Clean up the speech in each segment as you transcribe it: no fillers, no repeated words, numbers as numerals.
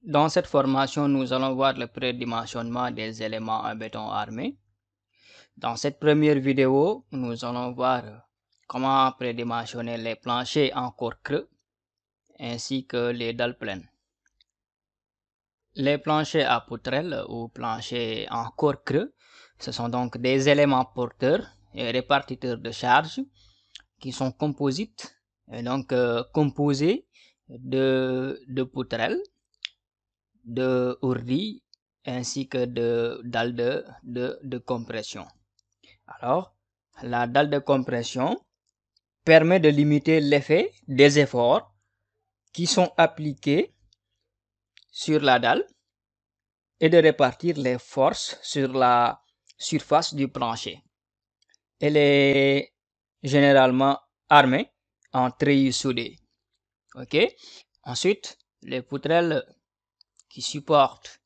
Dans cette formation, nous allons voir le prédimensionnement des éléments en béton armé. Dans cette première vidéo, nous allons voir comment prédimensionner les planchers en corps creux ainsi que les dalles pleines. Les planchers à poutrelles ou planchers en corps creux, ce sont donc des éléments porteurs et répartiteurs de charge qui sont composites et donc composés de poutrelles, de ourdis ainsi que de dalles de compression. Alors, la dalle de compression permet de limiter l'effet des efforts qui sont appliqués sur la dalle et de répartir les forces sur la surface du plancher. Elle est généralement armée en treillis soudés. Ok. Ensuite, les poutrelles qui supportent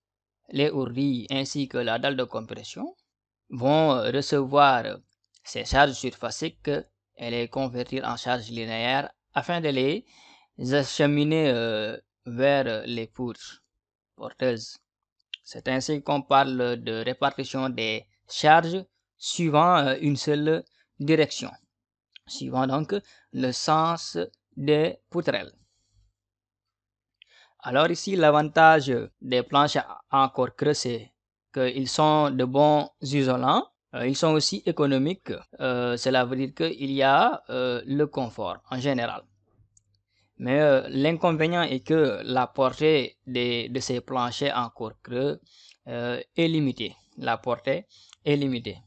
les ourdis ainsi que la dalle de compression vont recevoir ces charges surfaciques et les convertir en charges linéaires afin de les acheminer vers les poutres porteuses. C'est ainsi qu'on parle de répartition des charges suivant une seule direction, suivant donc le sens des poutrelles. Alors ici, l'avantage des planches en corps creux, c'est qu'ils sont de bons isolants. Ils sont aussi économiques. Cela veut dire qu'il y a le confort en général. Mais l'inconvénient est que la portée de ces planchers en corps creux est limitée. La portée est limitée.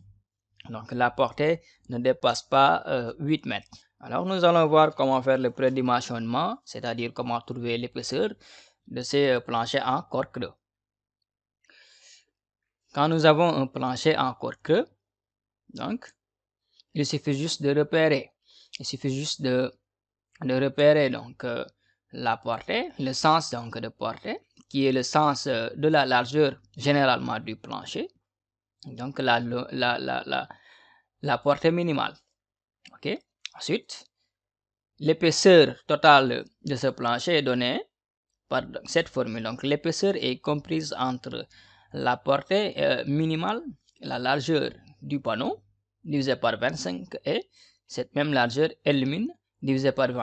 Donc la portée ne dépasse pas 8 mètres. Alors nous allons voir comment faire le prédimensionnement, c'est-à-dire comment trouver l'épaisseur de ces planchers en corps creux. Quand nous avons un plancher en corps creux, donc il suffit juste de repérer. Il suffit juste de repérer donc la portée, le sens donc de portée, qui est le sens de la largeur généralement du plancher. Donc la portée minimale. Ok. Ensuite, l'épaisseur totale de ce plancher est donnée par cette formule. Donc l'épaisseur est comprise entre la portée minimale, la largeur du panneau divisé par 25 et cette même largeur L-min divisé par 20.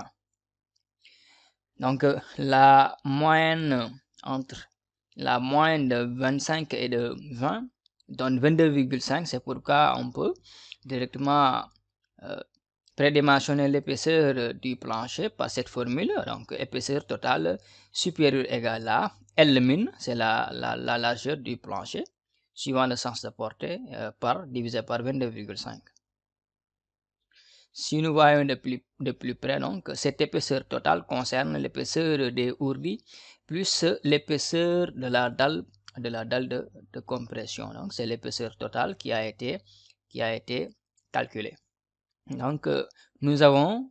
Donc la moyenne entre la moyenne de 25 et de 20 donne 22,5. C'est pourquoi on peut directement prédimensionner l'épaisseur du plancher par cette formule. Donc épaisseur totale supérieure égale à L-min, c'est la largeur du plancher, suivant le sens de portée, par divisé par 22,5. Si nous voyons de plus près, donc, cette épaisseur totale concerne l'épaisseur des ourdis plus l'épaisseur de la dalle de compression. Donc, c'est l'épaisseur totale qui a été calculée. Donc, nous avons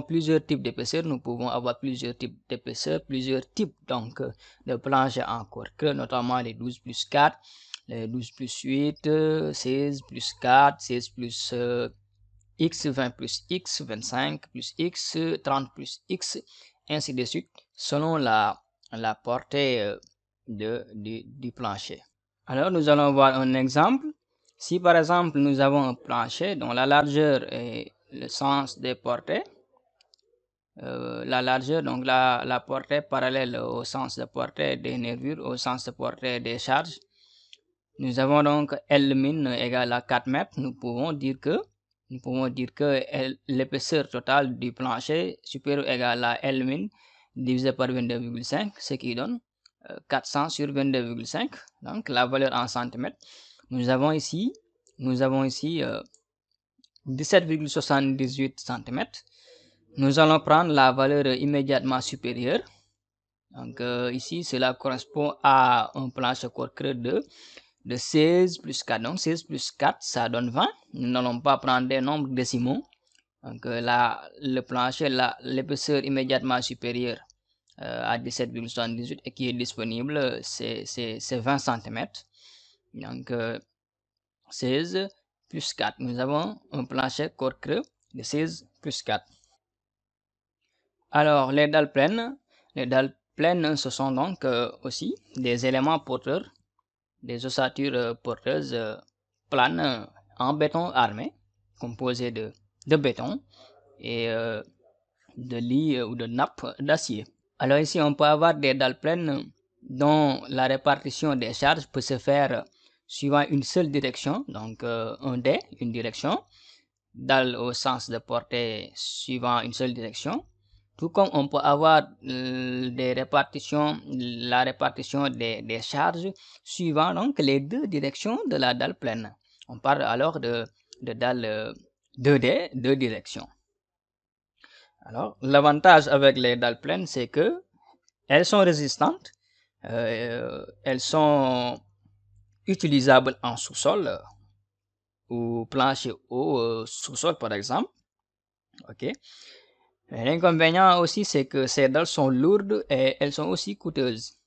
plusieurs types d'épaisseur. Nous pouvons avoir plusieurs types d'épaisseur, plusieurs types donc de planches en corps creux, notamment les 12 plus 4, les 12 plus 8, 16 plus 4, 16 plus X, 20 plus X, 25 plus X, 30 plus X, ainsi de suite, selon la portée du plancher. Alors, nous allons voir un exemple. Si par exemple, nous avons un plancher dont la largeur est le sens des portées, la largeur, donc la portée parallèle au sens de portée des nervures, au sens de portée des charges, nous avons donc L-min égale à 4 mètres. Nous pouvons dire que l'épaisseur totale du plancher supérieure ou égale à L-min divisé par 22,5, ce qui donne 400 sur 22,5, donc la valeur en centimètres. Nous avons ici 17,78 cm. Nous allons prendre la valeur immédiatement supérieure. Donc ici, cela correspond à un plancher corps creux de 16 plus 4. Donc 16 plus 4, ça donne 20. Nous n'allons pas prendre des nombres décimaux. Donc le plancher, l'épaisseur immédiatement supérieure à 17,78 et qui est disponible, c'est 20 cm. Donc 16 plus 4. Nous avons un plancher corps creux de 16 plus 4. Alors les dalles pleines plaines, ce sont donc aussi des éléments porteurs, des ossatures porteuses planes en béton armé, composées de béton et de lits ou de nappes d'acier. Alors ici, on peut avoir des dalles pleines dont la répartition des charges peut se faire suivant une seule direction, donc un dé, une direction, dalle au sens de portée suivant une seule direction, tout comme on peut avoir la répartition des charges suivant donc les deux directions de la dalle pleine. On parle alors de dalles 2D, deux directions. Alors, l'avantage avec les dalles pleines, c'est que elles sont résistantes, elles sont utilisables en sous-sol ou plancher haut, sous-sol par exemple. Ok. L'inconvénient aussi, c'est que ces dalles sont lourdes et elles sont aussi coûteuses.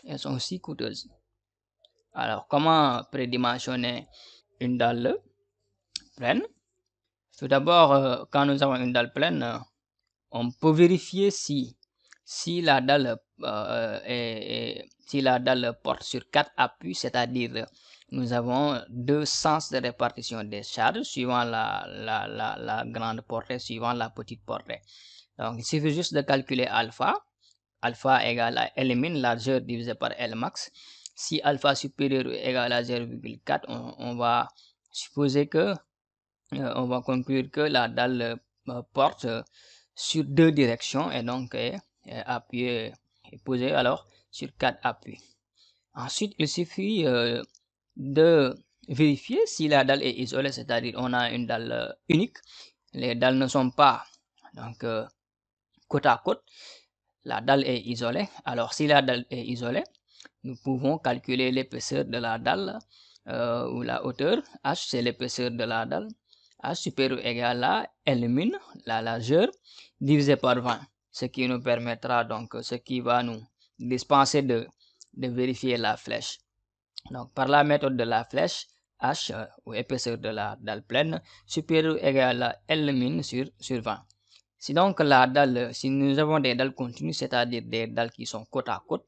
Elles sont aussi coûteuses. Alors, comment prédimensionner une dalle pleine? Tout d'abord, quand nous avons une dalle pleine, on peut vérifier si la dalle si la dalle porte sur 4 appuis, c'est-à-dire nous avons deux sens de répartition des charges suivant la grande portée, suivant la petite portée. Donc, il suffit juste de calculer alpha. Alpha égale à L min, largeur divisé par L max. Si alpha supérieur ou égal à 0,4, on va supposer que, on va conclure que la dalle porte sur deux directions et donc est appuyée et posée alors sur 4 appuis. Ensuite, il suffit de vérifier si la dalle est isolée, c'est-à-dire on a une dalle unique. Les dalles ne sont pas donc côte à côte. La dalle est isolée. Alors, si la dalle est isolée, nous pouvons calculer l'épaisseur de la dalle ou la hauteur. H, c'est l'épaisseur de la dalle. H supérieur ou égal à L min, la largeur, divisé par 20. Ce qui nous permettra donc, ce qui va nous dispenser de vérifier la flèche. Donc, par la méthode de la flèche, H, ou épaisseur de la dalle pleine, supérieur ou égal à L min sur 20. Si donc si nous avons des dalles continues, c'est-à-dire des dalles qui sont côte à côte,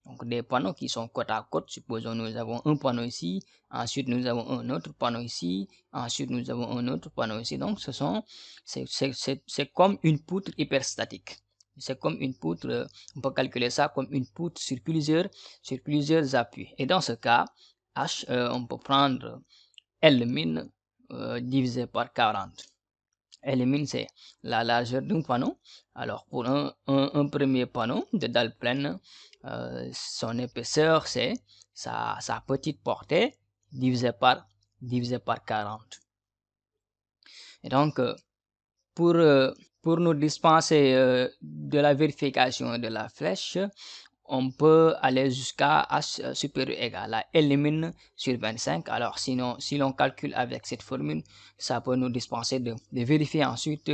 donc des panneaux qui sont côte à côte, supposons nous avons un panneau ici, ensuite nous avons un autre panneau ici, ensuite nous avons un autre panneau ici. Donc c'est comme une poutre hyperstatique. C'est comme une poutre, on peut calculer ça comme une poutre sur plusieurs appuis. Et dans ce cas, H, on peut prendre L min divisé par 40. L min, c'est la largeur d'un panneau. Alors, pour un premier panneau de dalle pleine, son épaisseur, c'est sa petite portée divisé par 40. Et donc, pour nous dispenser de la vérification de la flèche, on peut aller jusqu'à H supérieur égal à L min sur 25. Alors, sinon, si l'on calcule avec cette formule, ça peut nous dispenser de vérifier ensuite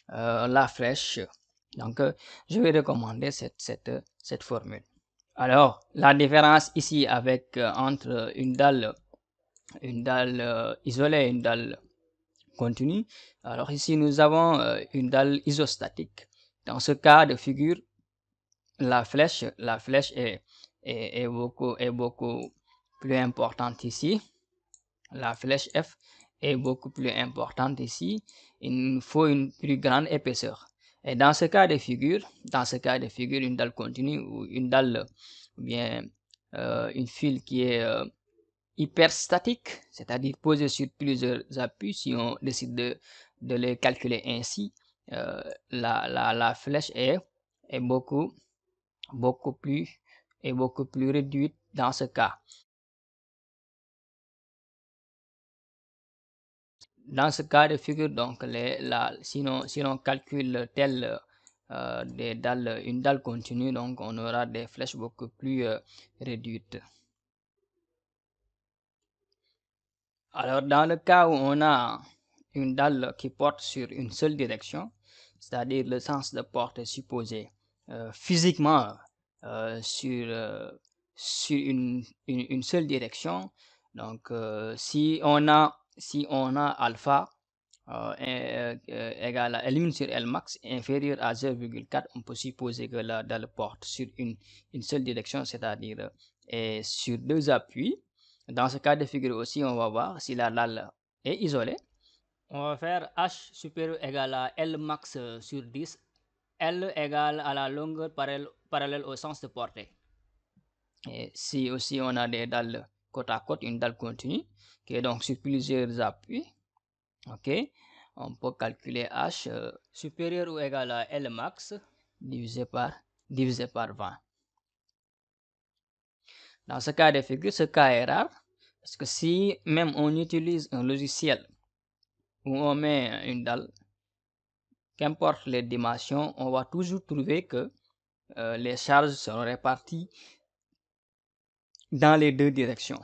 la flèche. Donc, je vais recommander cette formule. Alors, la différence ici avec entre une dalle isolée et une dalle continue. Alors, ici, nous avons une dalle isostatique. Dans ce cas de figure, la flèche est beaucoup plus importante ici. La flèche F est beaucoup plus importante ici. Il nous faut une plus grande épaisseur. Et dans ce cas de figure, une dalle continue ou une dalle ou bien une file qui est hyperstatique, c'est-à-dire posée sur plusieurs appuis, si on décide de les calculer ainsi, la flèche est beaucoup plus réduite dans ce cas. Dans ce cas de figure, donc, si l'on calcule une dalle continue, donc on aura des flèches beaucoup plus réduites. Alors, dans le cas où on a une dalle qui porte sur une seule direction, c'est-à-dire le sens de portée supposé physiquement sur une seule direction. Donc, si on a alpha égale à L min sur L max inférieur à 0,4, on peut supposer que la dalle porte sur une seule direction, c'est-à-dire sur deux appuis. Dans ce cas de figure aussi, on va voir si la dalle est isolée. On va faire H supérieur égal à L max sur 10, L égale à la longueur parallèle au sens de portée. Et si aussi on a des dalles côte à côte, une dalle continue, qui est donc sur plusieurs appuis, ok, on peut calculer H supérieur ou égal à L max divisé par 20. Dans ce cas de figure, ce cas est rare, parce que si même on utilise un logiciel où on met une dalle, qu'importe les dimensions, on va toujours trouver que les charges seront réparties dans les deux directions.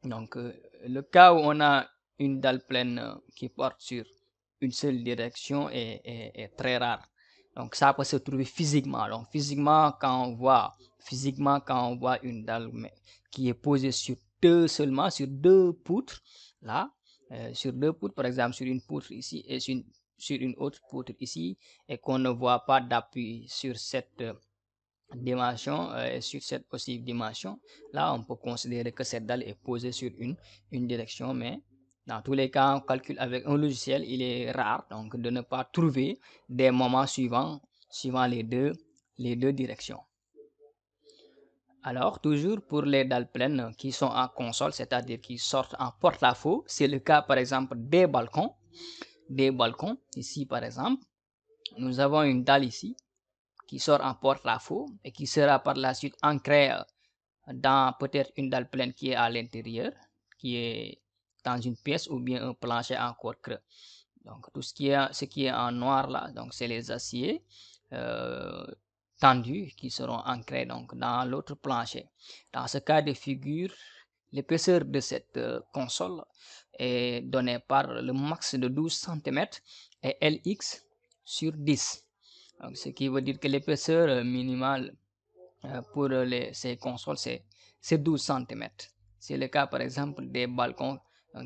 Donc, le cas où on a une dalle pleine qui porte sur une seule direction est très rare. Donc, ça peut se trouver physiquement. Donc, physiquement, quand on voit une dalle qui est posée sur sur deux poutres, là, sur deux poutres, par exemple, sur une poutre ici et sur une autre poutre ici, et qu'on ne voit pas d'appui sur cette dimension et sur cette aussi dimension, là on peut considérer que cette dalle est posée sur une direction, mais dans tous les cas on calcule avec un logiciel, il est rare donc de ne pas trouver des moments suivant les deux directions. Alors toujours pour les dalles pleines qui sont en console, c'est-à-dire qui sortent en porte-à-faux, c'est le cas par exemple des balcons. Ici par exemple, nous avons une dalle ici qui sort en porte-à-faux et qui sera par la suite ancré dans peut-être une dalle pleine qui est à l'intérieur, qui est dans une pièce ou bien un plancher encore creux. Donc tout ce qui est en noir là, donc c'est les aciers tendus qui seront ancrés donc dans l'autre plancher. Dans ce cas de figure, l'épaisseur de cette console est donnée par le max de 12 cm et Lx sur 10. Donc, ce qui veut dire que l'épaisseur minimale pour ces consoles, c'est 12 cm. C'est le cas, par exemple, des balcons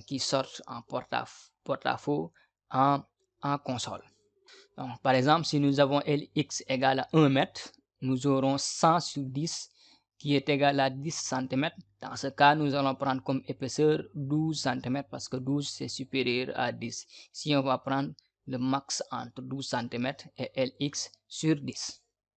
qui sortent en porte-à-faux en console. Donc, par exemple, si nous avons Lx égale à 1 mètre, nous aurons 100 sur 10 qui est égal à 10 cm. Dans ce cas, nous allons prendre comme épaisseur 12 cm parce que 12 c'est supérieur à 10. Si on va prendre le max entre 12 cm et Lx sur 10.